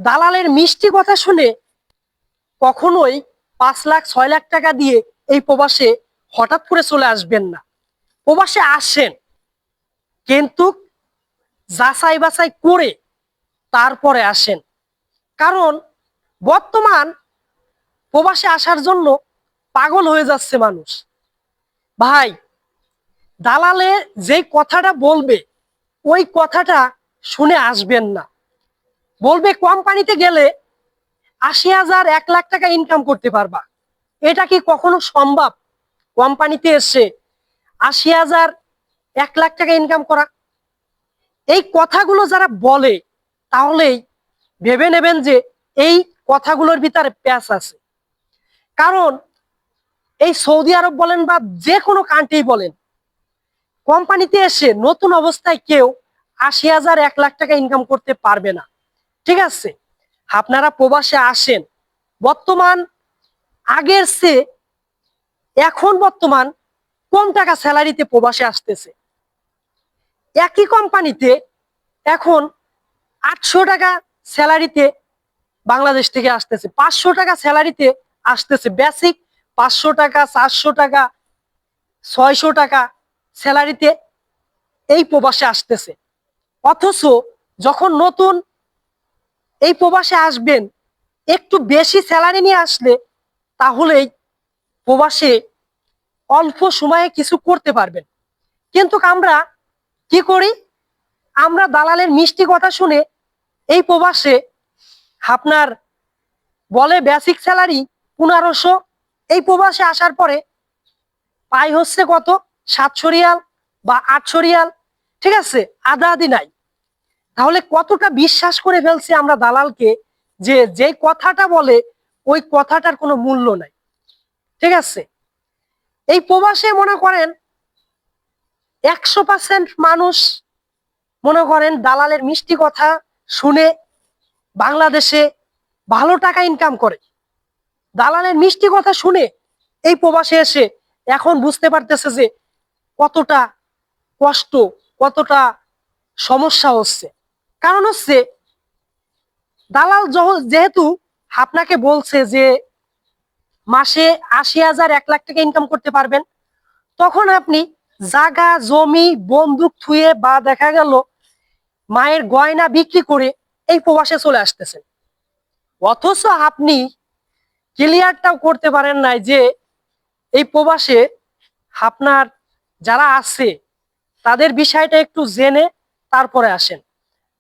দালালের মিষ্টি কথা শুনে কখনোই 5 লাখ 6 লাখ টাকা দিয়ে এই প্রবাসে হঠাৎ করে চলে আসবেন না। প্রবাসে আসেন, কিন্তু যাচাই বাছাই করে তারপরে আসেন। কারণ বর্তমান প্রবাসে আসার জন্য পাগল হয়ে যাচ্ছে মানুষ। ভাই, দালালে যে কথাটা বলবে ওই কথাটা শুনে আসবেন না। বলবে কোম্পানিতে গেলে 80,000 1 লাখ টাকা ইনকাম করতে পারবা। এটা কি কখনো সম্ভব? কোম্পানিতে এসে 80,000 1 লাখ টাকা ইনকাম করা? এই কথাগুলো যারা বলে তাহলেই ভেবে নেবেন যে এই কথাগুলোর ভিতরে প্যাঁচ আছে। কারণ এই সৌদি আরব বলেন বা যে কোনো কান্ট্রি বলেন, কোম্পানিতে এসে নতুন অবস্থায় কেউ 80,000 1 লাখ টাকা ইনকাম করতে পারবে না। ঠিক আছে, আপনারা প্রবাসে আসেন। বর্তমান আগের চেয়ে এখন বর্তমান কম টাকা স্যালারিতে প্রবাসে আসতেছে। একই কোম্পানিতে এখন 800 টাকা স্যালারিতে বাংলাদেশ থেকে আসতেছে, 500 টাকা স্যালারিতে আসতেছে। বেসিক 500 টাকা, 400 টাকা, 600 টাকা স্যালারিতে এই প্রবাসে আসতেছে। অথচ যখন নতুন এই প্রবাসে আসবেন, একটু বেশি স্যালারি নিয়ে আসলে তাহলেই প্রবাসে অল্প সময়ে কিছু করতে পারবেন। কিন্তু আমরা কি করি? আমরা দালালের মিষ্টি কথা শুনে এই প্রবাসে আপনার বলে বেসিক স্যালারি 1500, এই প্রবাসে আসার পরে পাই হচ্ছে কত? 700 রিয়াল বা 800 রিয়াল। ঠিক আছে, আধা আধি নাই। তাহলে কতটা বিশ্বাস করে ফেলছি আমরা দালালকে, যে যে কথাটা বলে ওই কথাটার কোনো মূল্য নাই। ঠিক আছে, এই প্রবাসে মনে করেন 100% মানুষ মনে করেন দালালের মিষ্টি কথা শুনে বাংলাদেশে ভালো টাকা ইনকাম করে। দালালের মিষ্টি কথা শুনে এই প্রবাসে এসে এখন বুঝতে পারতেছে যে কতটা কষ্ট, কতটা সমস্যা হচ্ছে। কারণ হচ্ছে দালাল যেহেতু আপনাকে বলছে যে মাসে 80,000 1 লাখ টাকা ইনকাম করতে পারবেন, তখন আপনি জায়গা জমি বন্দুক থুয়ে বা দেখা গেল মায়ের গয়না বিক্রি করে এই প্রবাসে চলে আসতেছেন। অথচ আপনি ক্লিয়ারটাও করতে পারেন নাই যে এই প্রবাসে আপনার যারা আছে তাদের বিষয়টা একটু জেনে তারপরে আসেন।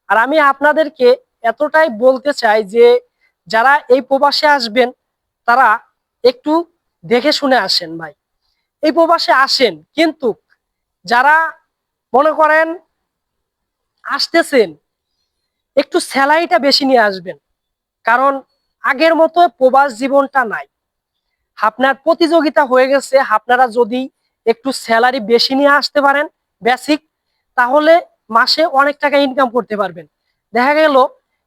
আর আমি আপনাদেরকে এতটাই বলতে চাই যে যারা এই প্রবাসে আসবেন তারা একটু দেখে শুনে আসেন। ভাই, এই প্রবাসে আসেন, কিন্তু যারা মনে করেন আসতেছেন একটু স্যালারিটা বেশি নিয়ে আসবেন। কারণ আগের মতো প্রবাস জীবনটা নাই, আপনার প্রতিযোগিতা হয়ে গেছে। আপনারা যদি একটু স্যালারি বেশি নিয়ে আসতে পারেন বেসিক, তাহলে মাসে অনেক টাকা ইনকাম করতে পারবেন। দেখা গেল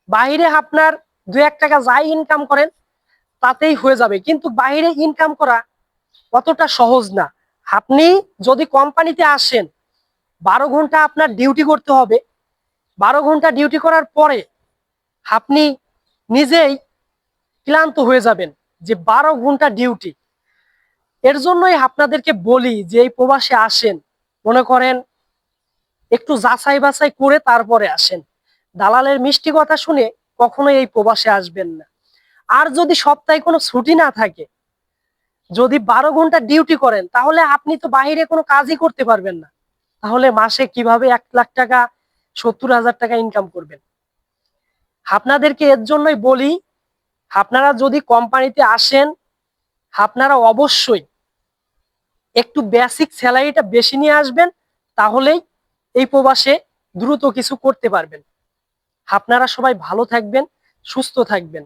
বাইরে আপনার 2-1 টাকা যাই ইনকাম করেন তাতেই হয়ে যাবে, কিন্তু বাইরে ইনকাম করা অতটা সহজ না। আপনি যদি কোম্পানিতে আসেন, 12 ঘন্টা আপনার ডিউটি করতে হবে। 12 ঘন্টা ডিউটি করার পরে আপনি নিজেই ক্লান্ত হয়ে যাবেন যে 12 ঘন্টা ডিউটি। এর জন্যই আপনাদেরকে বলি যে এই প্রবাসে আসেন, মনে করেন একটু যাচাই বাছাই করে তারপরে আসেন। দালালের মিষ্টি কথা শুনে কখনোই এই প্রবাসে আসবেন না। আর যদি সপ্তাহে কোনো ছুটি না থাকে, যদি 12 ঘন্টা ডিউটি করেন, তাহলে আপনি তো বাহিরে কোনো কাজই করতে পারবেন না। তাহলে মাসে কিভাবে 1 লাখ টাকা 70,000 টাকা ইনকাম করবেন? আপনাদেরকে এর জন্যই বলি, আপনারা যদি কোম্পানিতে আসেন, আপনারা অবশ্যই একটু বেসিক স্যালারিটা বেশি নিয়ে আসবেন। তাহলেই এই প্রবাসে দ্রুত কিছু করতে পারবেন। আপনারা সবাই ভালো থাকবেন, সুস্থ থাকবেন।